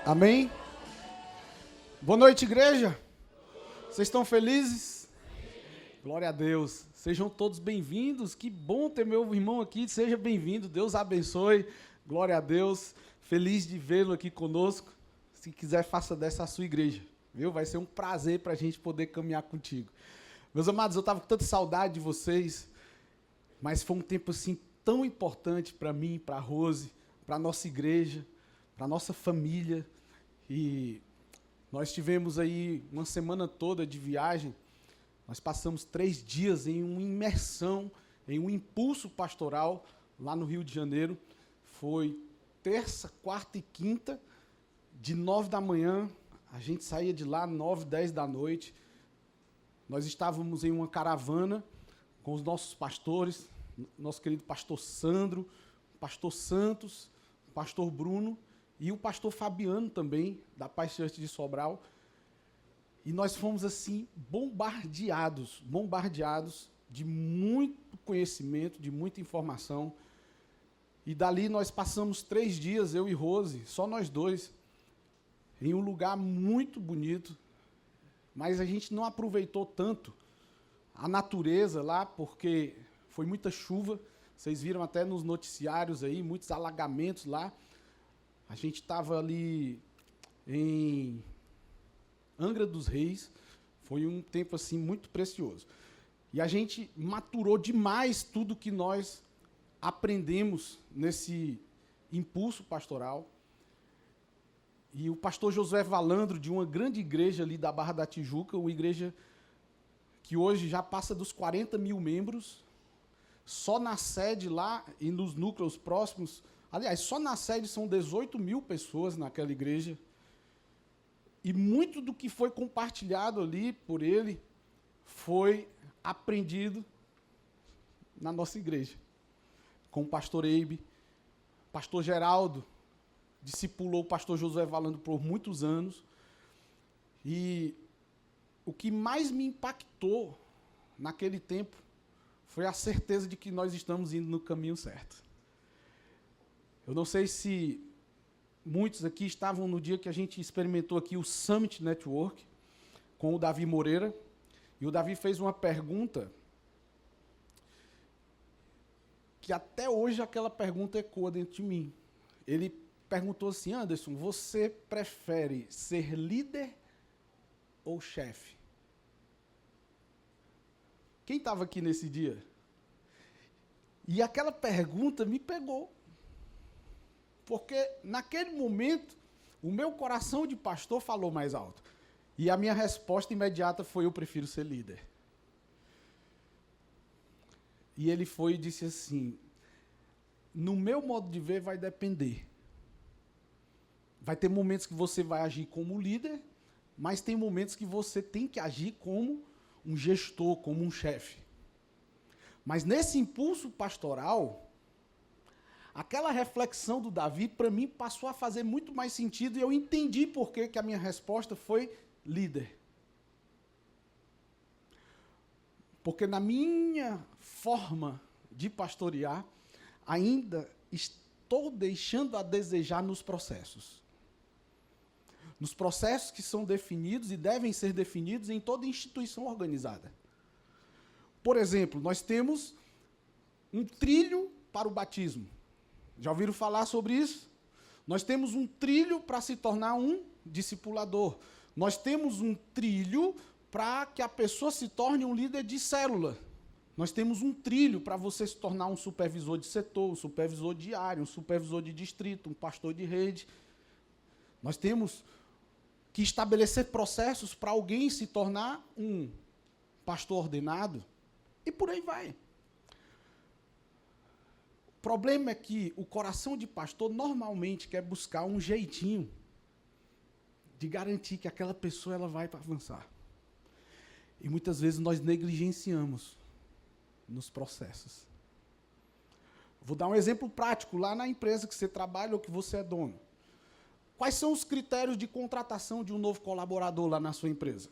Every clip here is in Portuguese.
Amém? Boa noite, igreja. Vocês estão felizes? Glória a Deus. Sejam todos bem-vindos. Que bom ter meu irmão aqui. Seja bem-vindo. Deus abençoe. Glória a Deus. Feliz de vê-lo aqui conosco. Se quiser, faça dessa a sua igreja. Viu? Vai ser um prazer para a gente poder caminhar contigo. Meus amados, eu estava com tanta saudade de vocês, mas foi um tempo assim tão importante para mim, para a Rose, para a nossa igreja, para a nossa família. E nós tivemos aí uma semana toda de viagem. Nós passamos 3 dias em uma imersão, em um impulso pastoral lá no Rio de Janeiro. Foi terça, quarta e quinta, de 9 da manhã. A gente saía de lá 9, 10 da noite. Nós estávamos em uma caravana com os nossos pastores, nosso querido pastor Sandro, pastor Santos, pastor Bruno e o pastor Fabiano também, da Paz Church de Sobral. E nós fomos assim bombardeados de muito conhecimento, de muita informação. E dali nós passamos 3 dias, eu e Rose, só nós dois, em um lugar muito bonito, mas a gente não aproveitou tanto a natureza lá, porque foi muita chuva. Vocês viram até nos noticiários aí, muitos alagamentos lá. A gente estava ali em Angra dos Reis, foi um tempo assim muito precioso. E a gente maturou demais tudo que nós aprendemos nesse impulso pastoral. E o pastor Josué Valandro, de uma grande igreja ali da Barra da Tijuca, uma igreja que hoje já passa dos 40 mil membros, só na sede lá e nos núcleos próximos, aliás, só na sede são 18 mil pessoas naquela igreja. E muito do que foi compartilhado ali por ele foi aprendido na nossa igreja, com o pastor Eibe, pastor Geraldo, discipulou o pastor Josué Valandro por muitos anos. E o que mais me impactou naquele tempo foi a certeza de que nós estamos indo no caminho certo. Eu não sei se muitos aqui estavam no dia que a gente experimentou aqui o Summit Network com o Davi Moreira. E o Davi fez uma pergunta que até hoje aquela pergunta ecoa dentro de mim. Ele perguntou assim: Anderson, você prefere ser líder ou chefe? Quem estava aqui nesse dia? E aquela pergunta me pegou. Porque naquele momento, o meu coração de pastor falou mais alto. E a minha resposta imediata foi: eu prefiro ser líder. E ele foi e disse assim: no meu modo de ver vai depender. Vai ter momentos que você vai agir como líder, mas tem momentos que você tem que agir como um gestor, como um chefe. Mas nesse impulso pastoral, aquela reflexão do Davi, para mim, passou a fazer muito mais sentido e eu entendi por que a minha resposta foi líder. Porque na minha forma de pastorear, ainda estou deixando a desejar nos processos. Nos processos que são definidos e devem ser definidos em toda instituição organizada. Por exemplo, nós temos um trilho para o batismo. Já ouviram falar sobre isso? Nós temos um trilho para se tornar um discipulador. Nós temos um trilho para que a pessoa se torne um líder de célula. Nós temos um trilho para você se tornar um supervisor de setor, um supervisor de área, um supervisor de distrito, um pastor de rede. Nós temos que estabelecer processos para alguém se tornar um pastor ordenado, e por aí vai. O problema é que o coração de pastor normalmente quer buscar um jeitinho de garantir que aquela pessoa ela vai avançar. E muitas vezes nós negligenciamos nos processos. Vou dar um exemplo prático lá na empresa que você trabalha ou que você é dono. Quais são os critérios de contratação de um novo colaborador lá na sua empresa?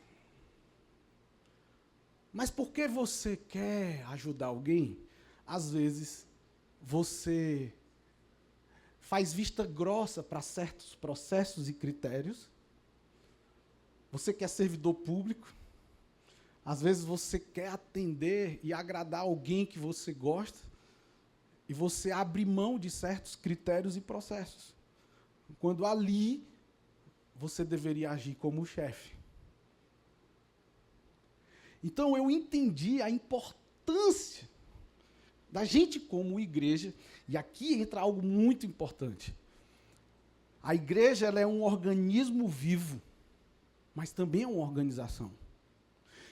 Mas porque você quer ajudar alguém, às vezes você faz vista grossa para certos processos e critérios. Você que é servidor público, às vezes você quer atender e agradar alguém que você gosta, e você abre mão de certos critérios e processos, quando ali você deveria agir como chefe. Então eu entendi a importância da gente como igreja, e aqui entra algo muito importante. A igreja, ela é um organismo vivo, mas também é uma organização.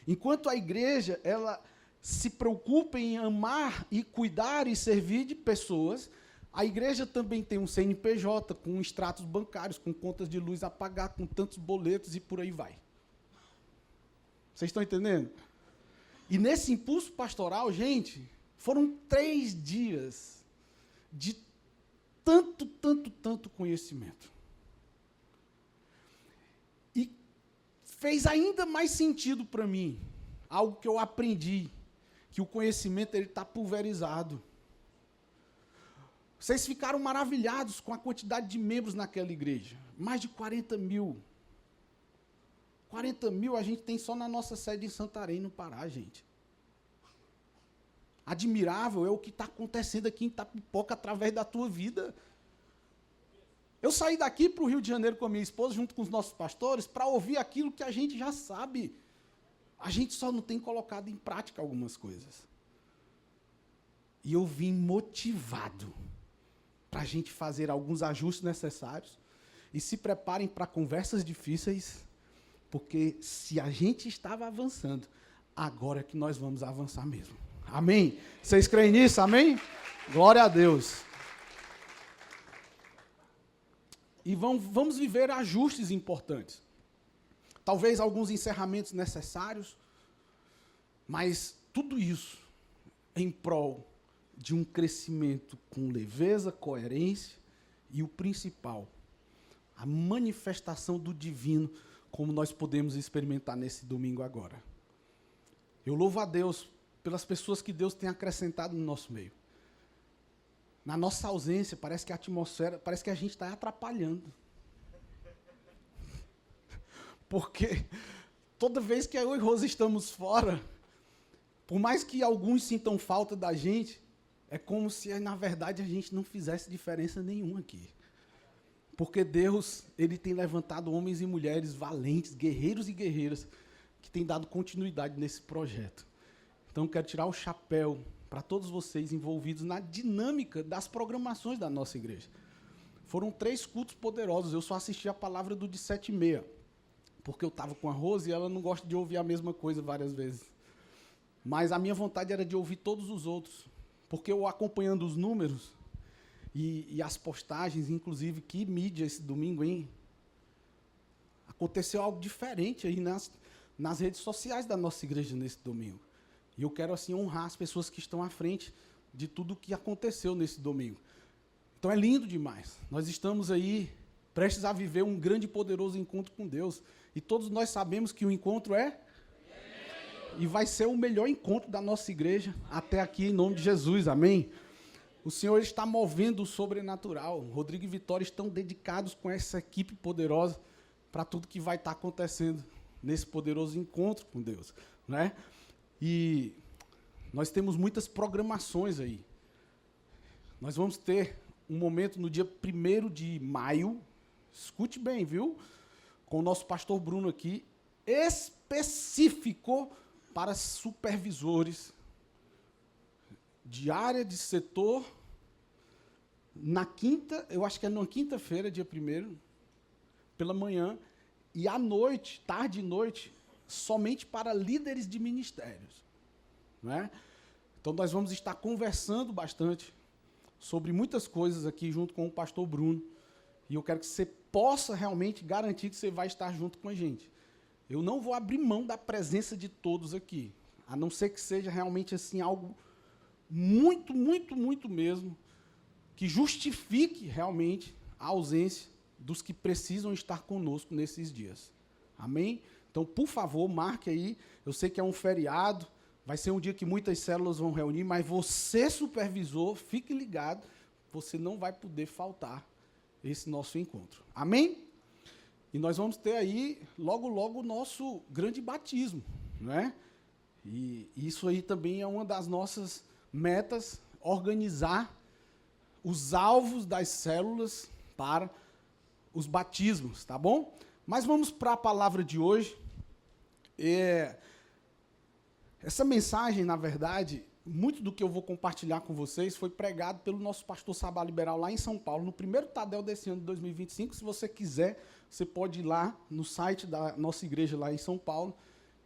Enquanto a igreja, ela se preocupa em amar e cuidar e servir de pessoas, a igreja também tem um CNPJ, com extratos bancários, com contas de luz a pagar, com tantos boletos e por aí vai. Vocês estão entendendo? E nesse impulso pastoral, gente, foram 3 dias de tanto conhecimento. E fez ainda mais sentido para mim, algo que eu aprendi, que o conhecimento está pulverizado. Vocês ficaram maravilhados com a quantidade de membros naquela igreja. Mais de 40 mil. 40 mil a gente tem só na nossa sede em Santarém, no Pará, gente. Admirável é o que está acontecendo aqui em Itapipoca através da tua vida. Eu saí daqui para o Rio de Janeiro com a minha esposa, junto com os nossos pastores, para ouvir aquilo que a gente já sabe. A gente só não tem colocado em prática algumas coisas. E eu vim motivado para a gente fazer alguns ajustes necessários. E se preparem para conversas difíceis, porque se a gente estava avançando, agora é que nós vamos avançar mesmo. Amém? Vocês creem nisso? Amém? Glória a Deus. E vamos viver ajustes importantes. Talvez alguns encerramentos necessários, mas tudo isso em prol de um crescimento com leveza, coerência e o principal, a manifestação do divino, como nós podemos experimentar nesse domingo agora. Eu louvo a Deus pelas pessoas que Deus tem acrescentado no nosso meio. Na nossa ausência, parece que a atmosfera, parece que a gente está atrapalhando. Porque toda vez que eu e Rose estamos fora, por mais que alguns sintam falta da gente, é como se, na verdade, a gente não fizesse diferença nenhuma aqui. Porque Deus, Ele tem levantado homens e mulheres valentes, guerreiros e guerreiras, que têm dado continuidade nesse projeto. Então, quero tirar o chapéu para todos vocês envolvidos na dinâmica das programações da nossa igreja. Foram 3 cultos poderosos, eu só assisti a palavra do de 7h30, porque eu estava com a Rose e ela não gosta de ouvir a mesma coisa várias vezes. Mas a minha vontade era de ouvir todos os outros, porque eu acompanhando os números e as postagens, inclusive, que mídia esse domingo, hein? Aconteceu algo diferente aí nas redes sociais da nossa igreja nesse domingo. E eu quero, assim, honrar as pessoas que estão à frente de tudo o que aconteceu nesse domingo. Então é lindo demais. Nós estamos aí prestes a viver um grande e poderoso encontro com Deus. E todos nós sabemos que o encontro é e vai ser o melhor encontro da nossa igreja até aqui, em nome de Jesus, amém? O Senhor está movendo o sobrenatural. Rodrigo e Vitória estão dedicados com essa equipe poderosa para tudo que vai estar acontecendo nesse poderoso encontro com Deus, né? E nós temos muitas programações aí. Nós vamos ter um momento no dia 1º de maio, escute bem, viu? Com o nosso pastor Bruno aqui, específico para supervisores de área, de setor, na quinta, eu acho que é na quinta-feira, dia 1º, pela manhã, e à noite, tarde e noite, somente para líderes de ministérios. Não é? Então, nós vamos estar conversando bastante sobre muitas coisas aqui, junto com o pastor Bruno, e eu quero que você possa realmente garantir que você vai estar junto com a gente. Eu não vou abrir mão da presença de todos aqui, a não ser que seja realmente assim algo muito mesmo, que justifique realmente a ausência dos que precisam estar conosco nesses dias. Amém? Então, por favor, marque aí. Eu sei que é um feriado, vai ser um dia que muitas células vão reunir, mas você, supervisor, fique ligado. você não vai poder faltar esse nosso encontro. Amém? E nós vamos ter aí, logo, logo, o nosso grande batismo, não é? E isso aí também é uma das nossas metas, organizar os alvos das células para os batismos, tá bom? Mas vamos para a palavra de hoje. Essa mensagem, na verdade, muito do que eu vou compartilhar com vocês foi pregado pelo nosso pastor Sabá Liberal lá em São Paulo, no primeiro Tadel desse ano de 2025. Se você quiser, você pode ir lá no site da nossa igreja lá em São Paulo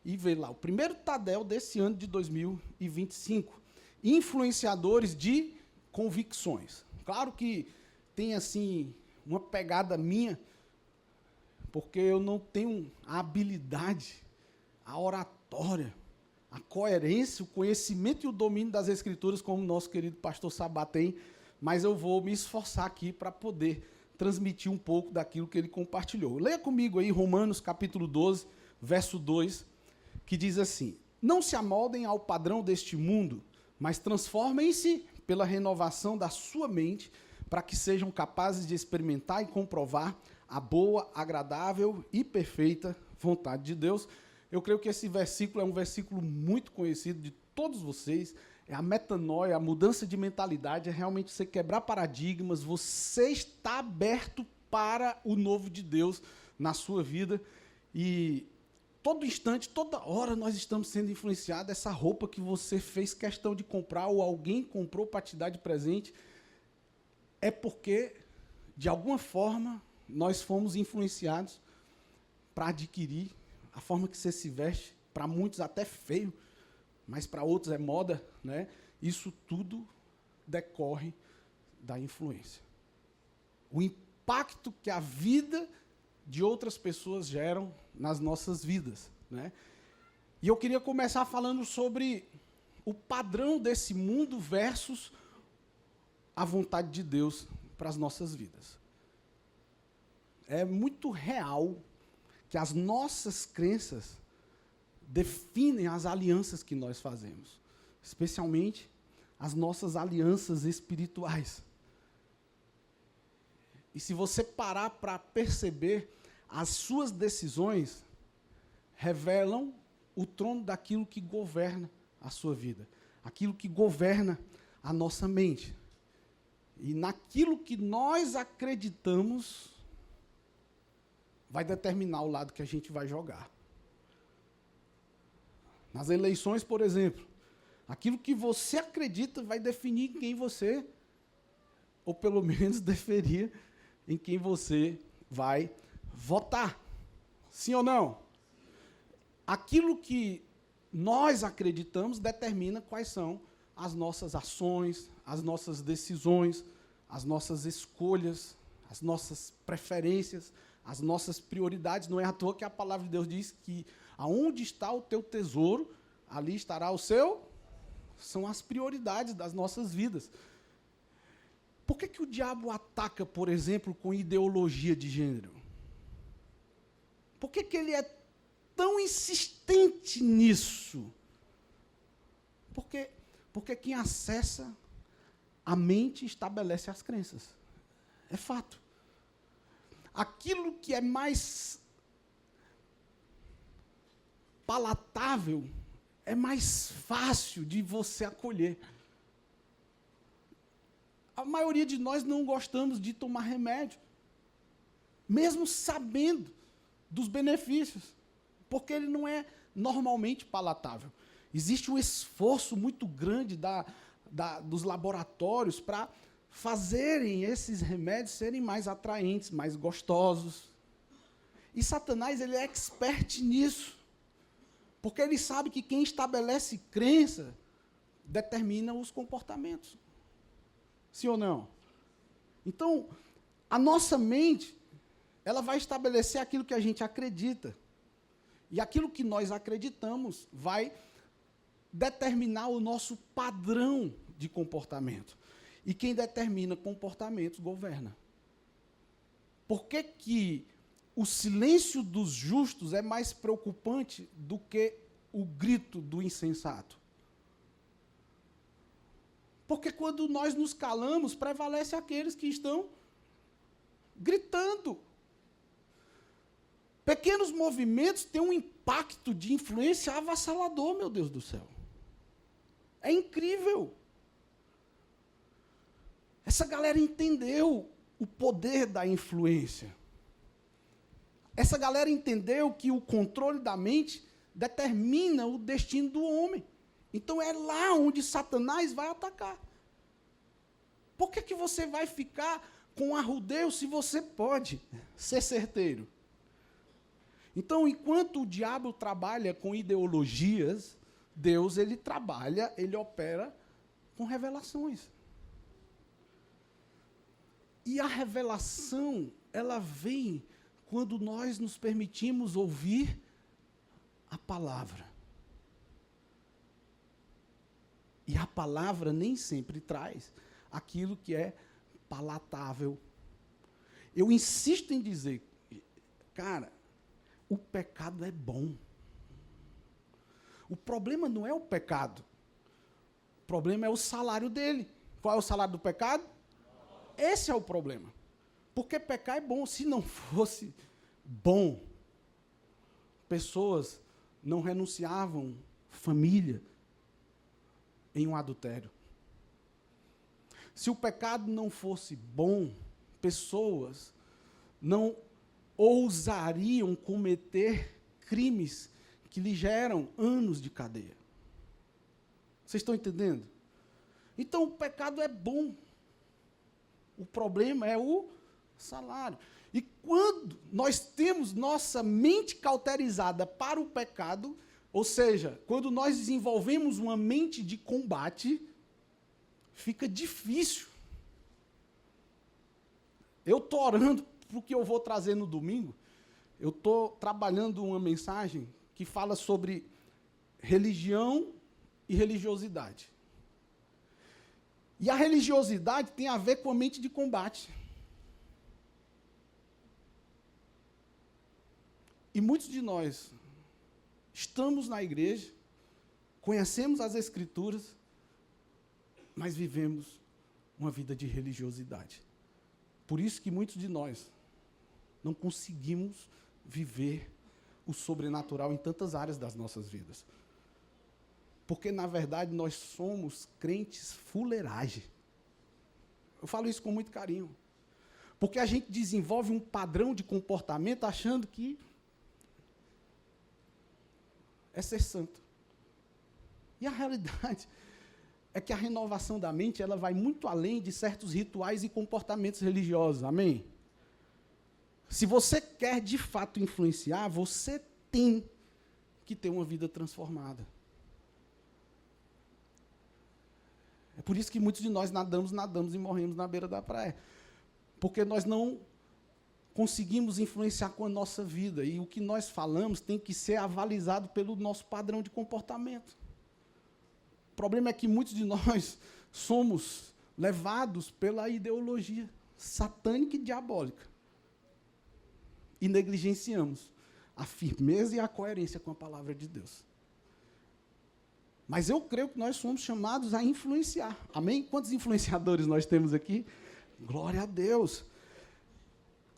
e ver lá. O primeiro Tadel desse ano de 2025. Influenciadores de convicções. Claro que tem, assim, uma pegada minha, porque eu não tenho a habilidade, a oratória, a coerência, o conhecimento e o domínio das Escrituras, como o nosso querido pastor Sabá tem, mas eu vou me esforçar aqui para poder transmitir um pouco daquilo que ele compartilhou. Leia comigo aí Romanos capítulo 12, verso 2, que diz assim: não se amoldem ao padrão deste mundo, mas transformem-se pela renovação da sua mente, para que sejam capazes de experimentar e comprovar a boa, agradável e perfeita vontade de Deus. Eu creio que esse versículo é um versículo muito conhecido de todos vocês. É a metanoia, a mudança de mentalidade, é realmente você quebrar paradigmas, você está aberto para o novo de Deus na sua vida. E todo instante, toda hora nós estamos sendo influenciados. Essa roupa que você fez questão de comprar ou alguém comprou para te dar de presente, é porque, de alguma forma, nós fomos influenciados para adquirir a forma que você se veste. Para muitos até feio, mas para outros é moda, né? Isso tudo decorre da influência. O impacto que a vida de outras pessoas geram nas nossas vidas, né? E eu queria começar falando sobre o padrão desse mundo versus a vontade de Deus para as nossas vidas. É muito real que as nossas crenças definem as alianças que nós fazemos, especialmente as nossas alianças espirituais. E se você parar para perceber, as suas decisões revelam o trono daquilo que governa a sua vida, aquilo que governa a nossa mente. E naquilo que nós acreditamos vai determinar o lado que a gente vai jogar. Nas eleições, por exemplo, aquilo que você acredita vai definir quem você, ou pelo menos deferir em quem você vai votar. Sim ou não? Aquilo que nós acreditamos determina quais são as nossas ações, as nossas decisões, as nossas escolhas, as nossas preferências, as nossas prioridades. Não é à toa que a palavra de Deus diz que aonde está o teu tesouro, ali estará o seu. São as prioridades das nossas vidas. Por que o diabo ataca, por exemplo, com ideologia de gênero? Por que ele é tão insistente nisso? Porque quem acessa a mente estabelece as crenças. É fato. Aquilo que é mais palatável é mais fácil de você acolher. A maioria de nós não gostamos de tomar remédio, mesmo sabendo dos benefícios, porque ele não é normalmente palatável. Existe um esforço muito grande dos laboratórios para fazerem esses remédios serem mais atraentes, mais gostosos. E Satanás, ele é expert nisso, porque ele sabe que quem estabelece crença determina os comportamentos. Sim ou não? Então, a nossa mente, ela vai estabelecer aquilo que a gente acredita. E aquilo que nós acreditamos vai determinar o nosso padrão de comportamento. E quem determina comportamentos governa. Por que o silêncio dos justos é mais preocupante do que o grito do insensato? Porque quando nós nos calamos, prevalece aqueles que estão gritando. Pequenos movimentos têm um impacto de influência avassalador, meu Deus do céu. É incrível. Essa galera entendeu o poder da influência. Essa galera entendeu que o controle da mente determina o destino do homem. Então é lá onde Satanás vai atacar. Por que você vai ficar com arrudeio se você pode ser certeiro? Então, enquanto o diabo trabalha com ideologias, Deus, ele trabalha, ele opera com revelações. E a revelação, ela vem quando nós nos permitimos ouvir a palavra. E a palavra nem sempre traz aquilo que é palatável. Eu insisto em dizer, cara, o pecado é bom. O problema não é o pecado. O problema é o salário dele. Qual é o salário do pecado? Esse é o problema. Porque pecar é bom. Se não fosse bom, pessoas não renunciavam família em um adultério. Se o pecado não fosse bom, pessoas não ousariam cometer crimes que lhe geram anos de cadeia. Vocês estão entendendo? Então, o pecado é bom. O problema é o salário. E quando nós temos nossa mente cauterizada para o pecado, ou seja, quando nós desenvolvemos uma mente de combate, fica difícil. Eu estou orando para o que eu vou trazer no domingo. Eu estou trabalhando uma mensagem que fala sobre religião e religiosidade. E a religiosidade tem a ver com a mente de combate. E muitos de nós estamos na igreja, conhecemos as Escrituras, mas vivemos uma vida de religiosidade. Por isso que muitos de nós não conseguimos viver o sobrenatural em tantas áreas das nossas vidas. Porque, na verdade, nós somos crentes fuleiragem. Eu falo isso com muito carinho. Porque a gente desenvolve um padrão de comportamento achando que é ser santo. E a realidade é que a renovação da mente, ela vai muito além de certos rituais e comportamentos religiosos. Amém? Se você quer, de fato, influenciar, você tem que ter uma vida transformada. É por isso que muitos de nós nadamos e morremos na beira da praia. Porque nós não conseguimos influenciar com a nossa vida. E o que nós falamos tem que ser avalizado pelo nosso padrão de comportamento. O problema é que muitos de nós somos levados pela ideologia satânica e diabólica. E negligenciamos a firmeza e a coerência com a palavra de Deus. Mas eu creio que nós somos chamados a influenciar. Amém? Quantos influenciadores nós temos aqui? Glória a Deus.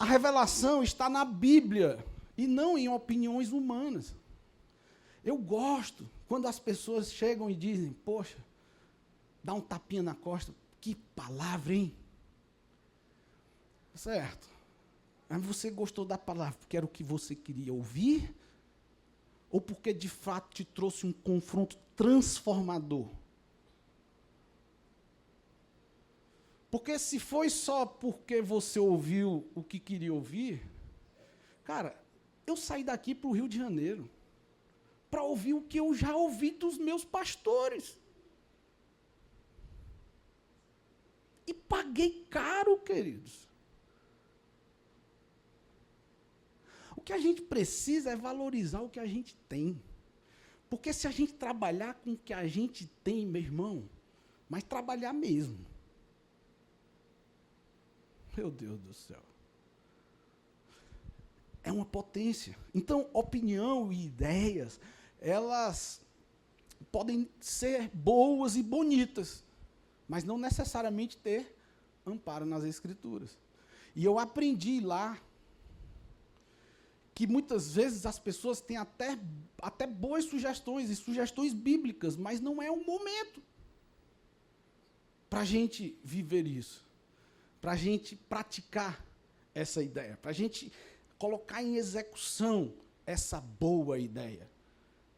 A revelação está na Bíblia e não em opiniões humanas. Eu gosto quando as pessoas chegam e dizem, poxa, dá um tapinha na costa, que palavra, hein? Certo. Mas você gostou da palavra porque era o que você queria ouvir? Ou porque de fato te trouxe um confronto transformador? Porque se foi só porque você ouviu o que queria ouvir, cara, eu saí daqui para o Rio de Janeiro para ouvir o que eu já ouvi dos meus pastores. E paguei caro, queridos. O que a gente precisa é valorizar o que a gente tem. Porque se a gente trabalhar com o que a gente tem, meu irmão, mas trabalhar mesmo. Meu Deus do céu. É uma potência. Então, opinião e ideias, elas podem ser boas e bonitas, mas não necessariamente ter amparo nas Escrituras. E eu aprendi lá que muitas vezes as pessoas têm até boas sugestões, e sugestões bíblicas, mas não é o momento para a gente viver isso, para a gente praticar essa ideia, para a gente colocar em execução essa boa ideia.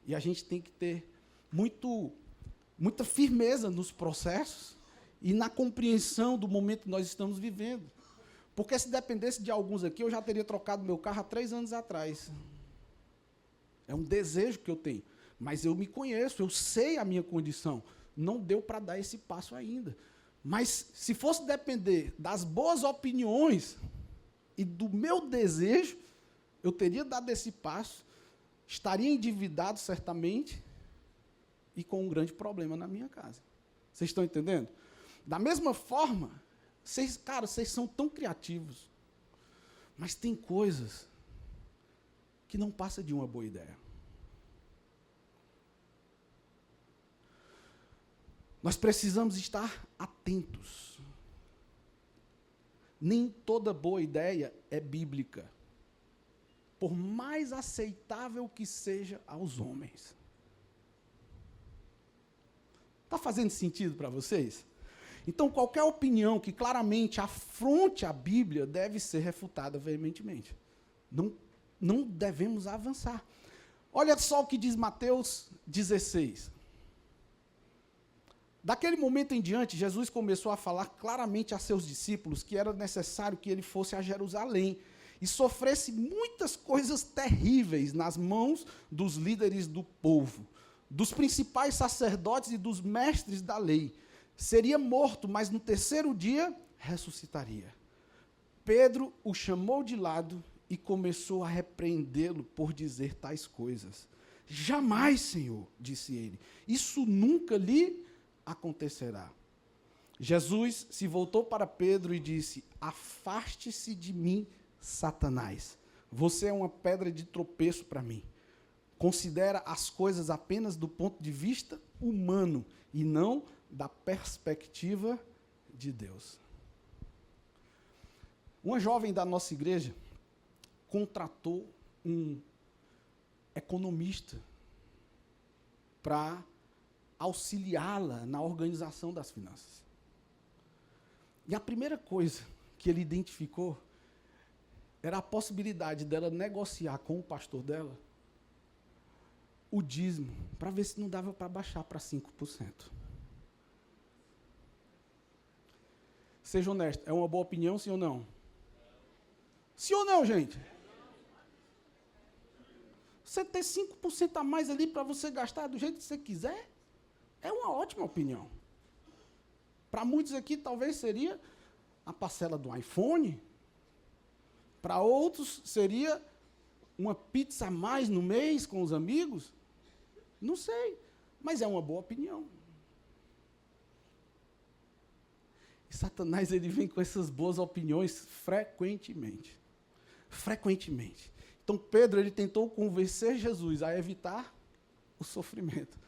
E a gente tem que ter muita firmeza nos processos e na compreensão do momento que nós estamos vivendo. Porque se dependesse de alguns aqui, eu já teria trocado meu carro há 3 anos atrás. É um desejo que eu tenho. Mas eu me conheço, eu sei a minha condição. Não deu para dar esse passo ainda. Mas se fosse depender das boas opiniões e do meu desejo, eu teria dado esse passo, estaria endividado certamente e com um grande problema na minha casa. Vocês estão entendendo? Da mesma forma, vocês são tão criativos, mas tem coisas que não passa de uma boa ideia. Nós precisamos estar atentos. Nem toda boa ideia é bíblica, por mais aceitável que seja aos homens. Está fazendo sentido para vocês? Então, qualquer opinião que claramente afronte a Bíblia deve ser refutada veementemente. Não devemos avançar. Olha só o que diz Mateus 16. Daquele momento em diante, Jesus começou a falar claramente a seus discípulos que era necessário que ele fosse a Jerusalém e sofresse muitas coisas terríveis nas mãos dos líderes do povo, dos principais sacerdotes e dos mestres da lei. Seria morto, mas no 3º dia ressuscitaria. Pedro o chamou de lado e começou a repreendê-lo por dizer tais coisas. Jamais, Senhor, disse ele, isso nunca lhe acontecerá. Jesus se voltou para Pedro e disse, afaste-se de mim, Satanás. Você é uma pedra de tropeço para mim. Considera as coisas apenas do ponto de vista humano e não da perspectiva de Deus. Uma jovem da nossa igreja contratou um economista para auxiliá-la na organização das finanças. E a primeira coisa que ele identificou era a possibilidade dela negociar com o pastor dela o dízimo, para ver se não dava para baixar para 5%. Seja honesto, é uma boa opinião, sim ou não? Sim ou não, gente? Você ter 5% a mais ali para você gastar do jeito que você quiser, é uma ótima opinião. Para muitos aqui, talvez seria a parcela do iPhone. Para outros, seria uma pizza a mais no mês com os amigos. Não sei, mas é uma boa opinião. E Satanás, ele vem com essas boas opiniões frequentemente. Frequentemente. Então, Pedro, ele tentou convencer Jesus a evitar o sofrimento.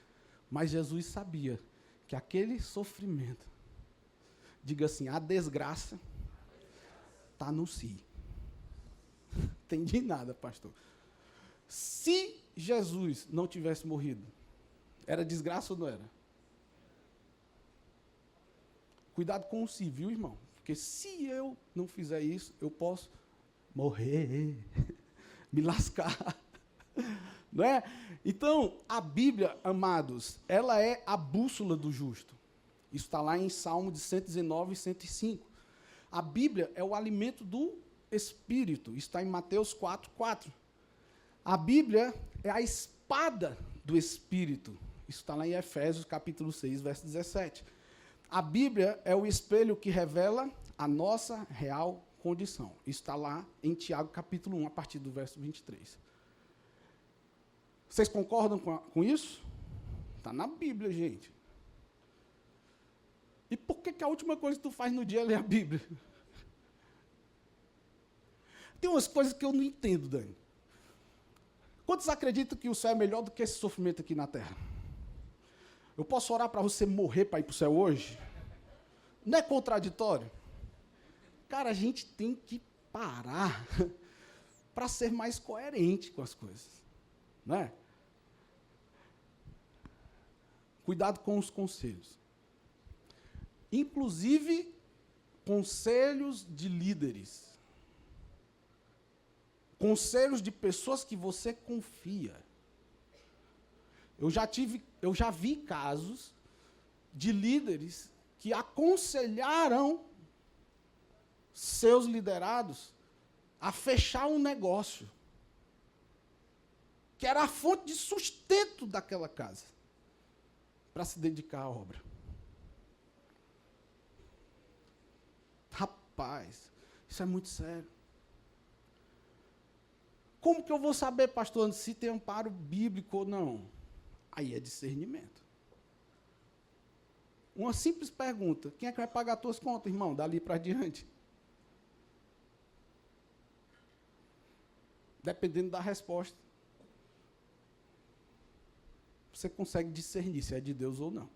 Mas Jesus sabia que aquele sofrimento, diga assim, a desgraça está no si. Entendi nada, pastor. Se Jesus não tivesse morrido, era desgraça ou não era? Cuidado com o si, viu, irmão? Porque se eu não fizer isso, eu posso morrer, me lascar. Não é? Então, a Bíblia, amados, ela é a bússola do justo. Isso está lá em Salmo de 119 e 105. A Bíblia é o alimento do Espírito. Isso está em Mateus 4:4. A Bíblia é a espada do Espírito. Isso está lá em Efésios, capítulo 6, verso 17. A Bíblia é o espelho que revela a nossa real condição. Isso está lá em Tiago, capítulo 1, a partir do verso 23. Vocês concordam com isso? Está na Bíblia, gente. E por que a última coisa que tu faz no dia é ler a Bíblia? Tem umas coisas que eu não entendo, Dani. Quantos acreditam que o céu é melhor do que esse sofrimento aqui na terra? Eu posso orar para você morrer para ir para o céu hoje? Não é contraditório? Cara, a gente tem que parar para ser mais coerente com as coisas. Não é? Cuidado com os conselhos. Inclusive, conselhos de líderes. Conselhos de pessoas que você confia. Eu já vi casos de líderes que aconselharam seus liderados a fechar um negócio que era a fonte de sustento daquela casa, para se dedicar à obra. Rapaz, isso é muito sério. Como que eu vou saber, pastor, se tem amparo bíblico ou não? Aí é discernimento. Uma simples pergunta: quem é que vai pagar as tuas contas, irmão, dali para diante? Dependendo da resposta, você consegue discernir se é de Deus ou não.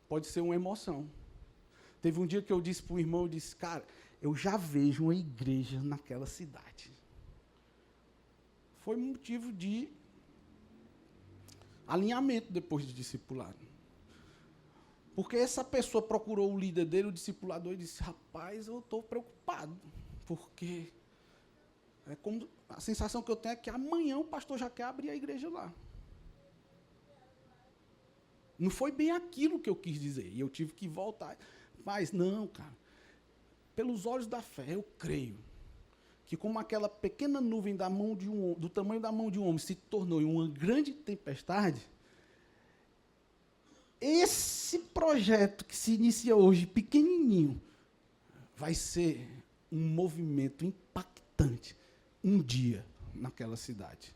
Pode ser uma emoção. Teve um dia que eu disse para o irmão, eu disse, cara, eu já vejo uma igreja naquela cidade. Foi motivo de alinhamento depois de discipulado. Porque essa pessoa procurou o líder dele, o discipulador, e disse, rapaz, eu estou preocupado, porque é como a sensação que eu tenho é que amanhã o pastor já quer abrir a igreja lá. Não foi bem aquilo que eu quis dizer, e eu tive que voltar. Mas não, cara, pelos olhos da fé, eu creio que como aquela pequena nuvem da mão de do tamanho da mão de um homem se tornou em uma grande tempestade, esse projeto que se inicia hoje, pequenininho, vai ser um movimento impactante um dia naquela cidade.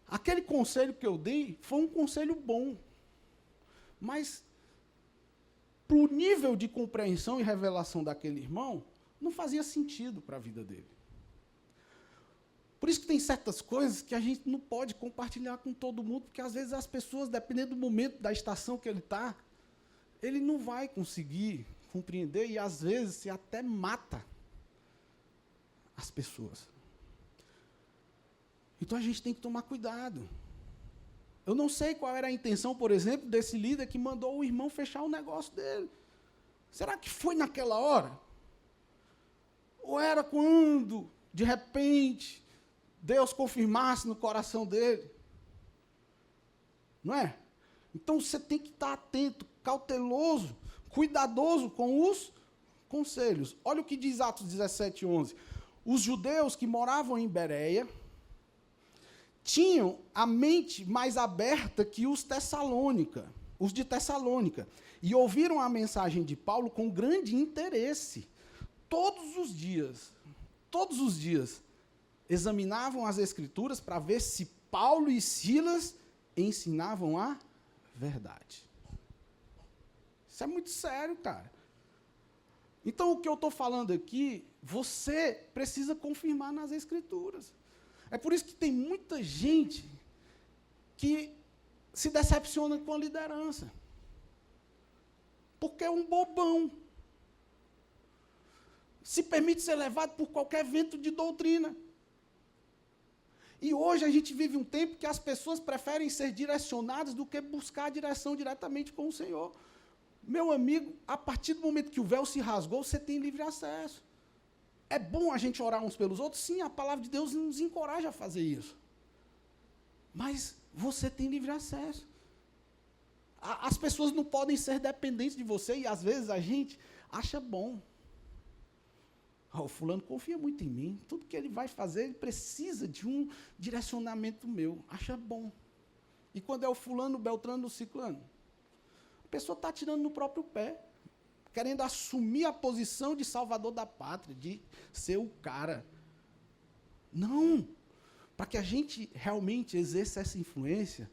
Aquele conselho que eu dei foi um conselho bom, mas para o nível de compreensão e revelação daquele irmão, não fazia sentido para a vida dele. Por isso que tem certas coisas que a gente não pode compartilhar com todo mundo, porque às vezes as pessoas, dependendo do momento, da estação que ele está, ele não vai conseguir compreender e às vezes se até mata as pessoas. Então a gente tem que tomar cuidado. Eu não sei qual era a intenção, por exemplo, desse líder que mandou o irmão fechar o negócio dele. Será que foi naquela hora? Ou era quando, de repente, Deus confirmasse no coração dele? Não é? Então você tem que estar atento, cauteloso, cuidadoso com os conselhos. Olha o que diz Atos 17:11. Os judeus que moravam em Bereia tinham a mente mais aberta que os de Tessalônica, e ouviram a mensagem de Paulo com grande interesse. Todos os dias, examinavam as Escrituras para ver se Paulo e Silas ensinavam a verdade. Isso é muito sério, cara. Então, o que eu estou falando aqui, você precisa confirmar nas Escrituras. É por isso que tem muita gente que se decepciona com a liderança. Porque é um bobão. Se permite ser levado por qualquer vento de doutrina. E hoje a gente vive um tempo que as pessoas preferem ser direcionadas do que buscar a direção diretamente com o Senhor. Meu amigo, a partir do momento que o véu se rasgou, você tem livre acesso. É bom a gente orar uns pelos outros? Sim, a palavra de Deus nos encoraja a fazer isso. Mas você tem livre acesso. As pessoas não podem ser dependentes de você e, às vezes, a gente acha bom. O fulano confia muito em mim. Tudo que ele vai fazer, ele precisa de um direcionamento meu. Acha bom. E quando é o fulano, o beltrano, o ciclano? A pessoa está tirando no próprio pé. Querendo assumir a posição de salvador da pátria, de ser o cara. Não. Para que a gente realmente exerça essa influência,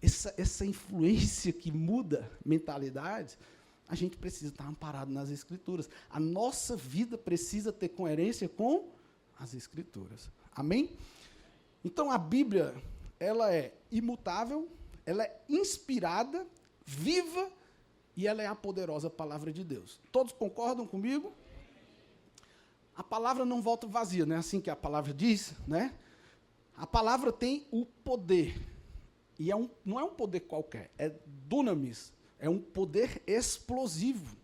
essa influência que muda mentalidades, a gente precisa estar amparado nas Escrituras. A nossa vida precisa ter coerência com as Escrituras. Amém? Então, a Bíblia, ela é imutável, ela é inspirada, viva e ela é a poderosa palavra de Deus. Todos concordam comigo? A palavra não volta vazia, não é assim que a palavra diz, né? A palavra tem o poder, e não é um poder qualquer, é dunamis, é um poder explosivo.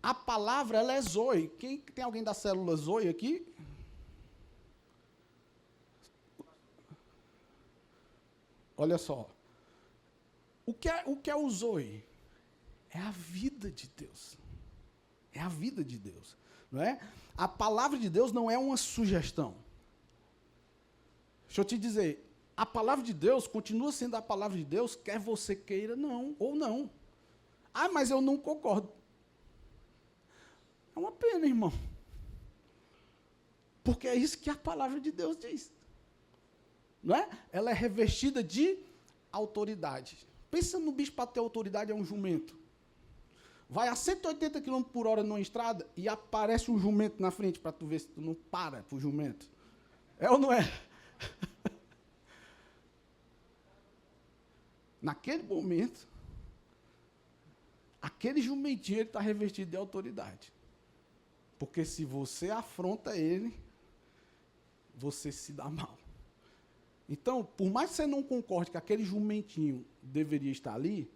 A palavra, ela é zoe. Tem alguém da célula zoe aqui? Olha só. O que é o zoe? É a vida de Deus. É a vida de Deus. Não é? A palavra de Deus não é uma sugestão. Deixa eu te dizer, a palavra de Deus continua sendo a palavra de Deus, quer você queira não, ou não. Ah, mas eu não concordo. É uma pena, irmão. Porque é isso que a palavra de Deus diz. Não é? Ela é revestida de autoridade. Pensa no bicho para ter autoridade, é um jumento. Vai a 180 km por hora numa estrada e aparece um jumento na frente para tu ver se tu não para pro jumento. É ou não é? Naquele momento, aquele jumentinho está revestido de autoridade. Porque se você afronta ele, você se dá mal. Então, por mais que você não concorde que aquele jumentinho deveria estar ali,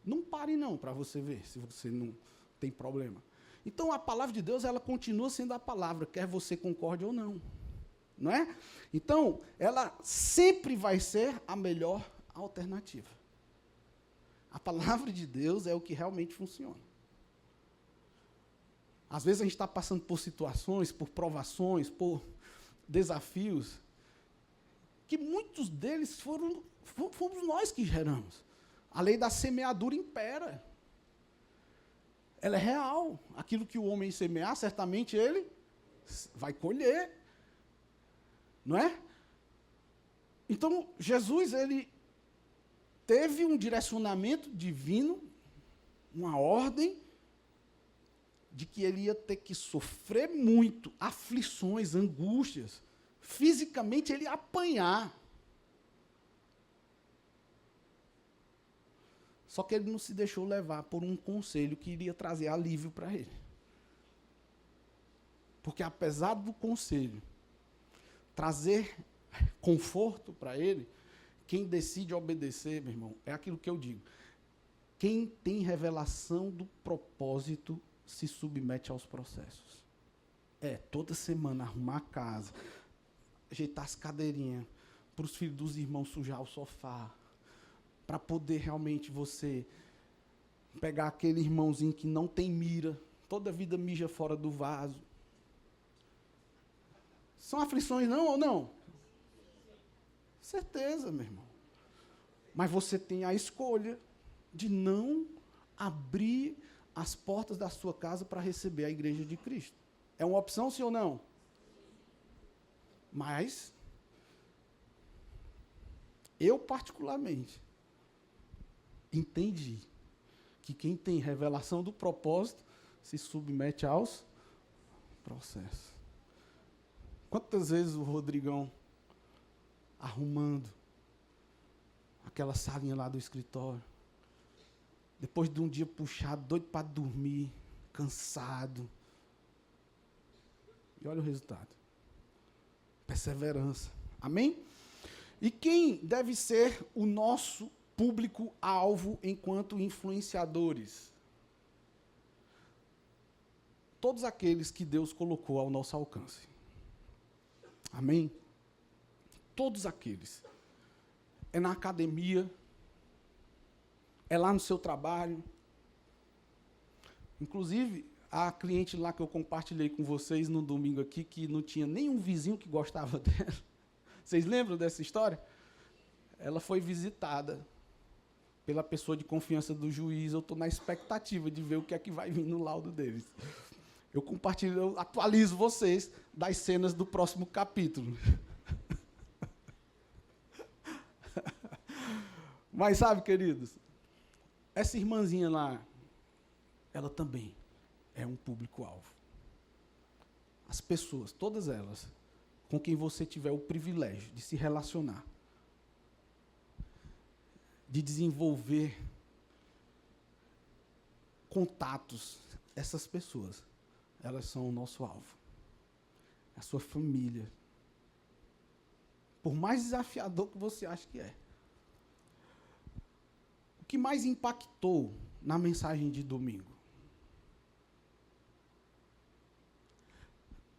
não pare não, para você ver se você não tem problema. Então, a palavra de Deus, ela continua sendo a palavra, quer você concorde ou não. Não é? Então, ela sempre vai ser a melhor alternativa. A palavra de Deus é o que realmente funciona. Às vezes a gente está passando por situações, por provações, por desafios, que muitos deles fomos nós que geramos. A lei da semeadura impera. Ela é real. Aquilo que o homem semear, certamente ele vai colher. Não é? Então, Jesus, ele teve um direcionamento divino, uma ordem, de que ele ia ter que sofrer muito, aflições, angústias, fisicamente ele ia apanhar. Só que ele não se deixou levar por um conselho que iria trazer alívio para ele. Porque apesar do conselho trazer conforto para ele, quem decide obedecer, meu irmão, é aquilo que eu digo. Quem tem revelação do propósito se submete aos processos. Toda semana arrumar a casa, ajeitar as cadeirinhas, para os filhos dos irmãos sujar o sofá, para poder realmente você pegar aquele irmãozinho que não tem mira, toda a vida mija fora do vaso. São aflições não ou não? Certeza, meu irmão. Mas você tem a escolha de não abrir as portas da sua casa para receber a igreja de Cristo. É uma opção, sim ou não? Mas, eu particularmente, entendi que quem tem revelação do propósito se submete aos processos. Quantas vezes o Rodrigão, arrumando aquela salinha lá do escritório, depois de um dia puxado, doido para dormir, cansado. E olha o resultado. Perseverança. Amém? E quem deve ser o nosso público-alvo enquanto influenciadores? Todos aqueles que Deus colocou ao nosso alcance. Amém? Todos aqueles. É na academia, é lá no seu trabalho. Inclusive, a cliente lá que eu compartilhei com vocês no domingo aqui, que não tinha nenhum vizinho que gostava dela. Vocês lembram dessa história? Ela foi visitada pela pessoa de confiança do juiz. Eu estou na expectativa de ver o que é que vai vir no laudo deles. Eu compartilho, eu atualizo vocês das cenas do próximo capítulo. Mas sabe, queridos, essa irmãzinha lá, ela também é um público-alvo. As pessoas, todas elas, com quem você tiver o privilégio de se relacionar, de desenvolver contatos, essas pessoas, elas são o nosso alvo. A sua família. Por mais desafiador que você acha que é. O que mais impactou na mensagem de domingo?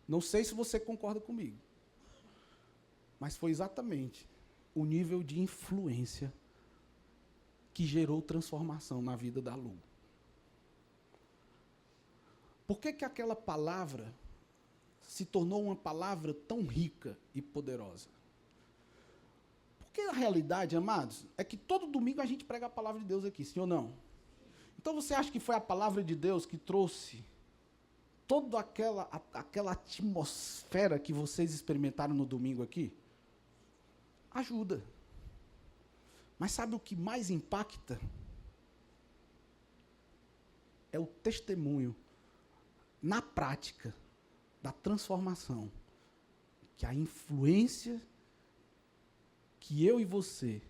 Não sei se você concorda comigo, mas foi exatamente o nível de influência que gerou transformação na vida da Lu. Por que aquela palavra se tornou uma palavra tão rica e poderosa? Porque a realidade, amados, é que todo domingo a gente prega a palavra de Deus aqui, sim ou não? Então você acha que foi a palavra de Deus que trouxe toda aquela atmosfera que vocês experimentaram no domingo aqui? Ajuda. Mas sabe o que mais impacta? É o testemunho, na prática, da transformação, que a influência que eu e você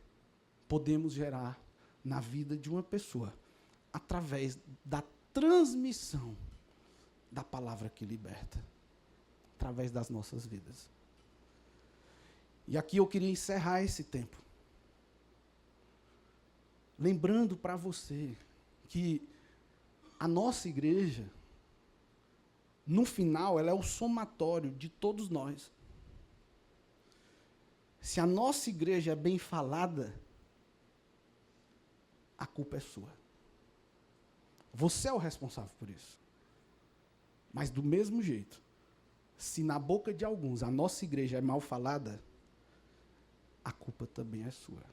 podemos gerar na vida de uma pessoa, através da transmissão da palavra que liberta, através das nossas vidas. E aqui eu queria encerrar esse tempo, lembrando para você que a nossa igreja, no final, ela é o somatório de todos nós. Se a nossa igreja é bem falada, a culpa é sua. Você é o responsável por isso. Mas do mesmo jeito, se na boca de alguns a nossa igreja é mal falada, a culpa também é sua.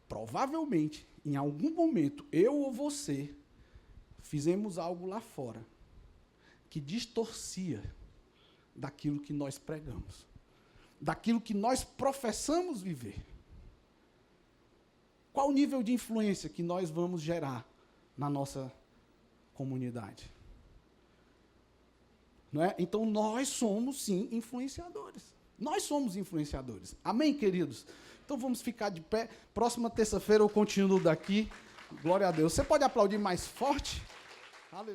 Provavelmente, em algum momento, eu ou você fizemos algo lá fora que distorcia daquilo que nós pregamos, daquilo que nós professamos viver. Qual o nível de influência que nós vamos gerar na nossa comunidade? Não é? Então, nós somos, sim, influenciadores. Nós somos influenciadores. Amém, queridos? Então, vamos ficar de pé. Próxima terça-feira eu continuo daqui. Glória a Deus. Você pode aplaudir mais forte? Aleluia.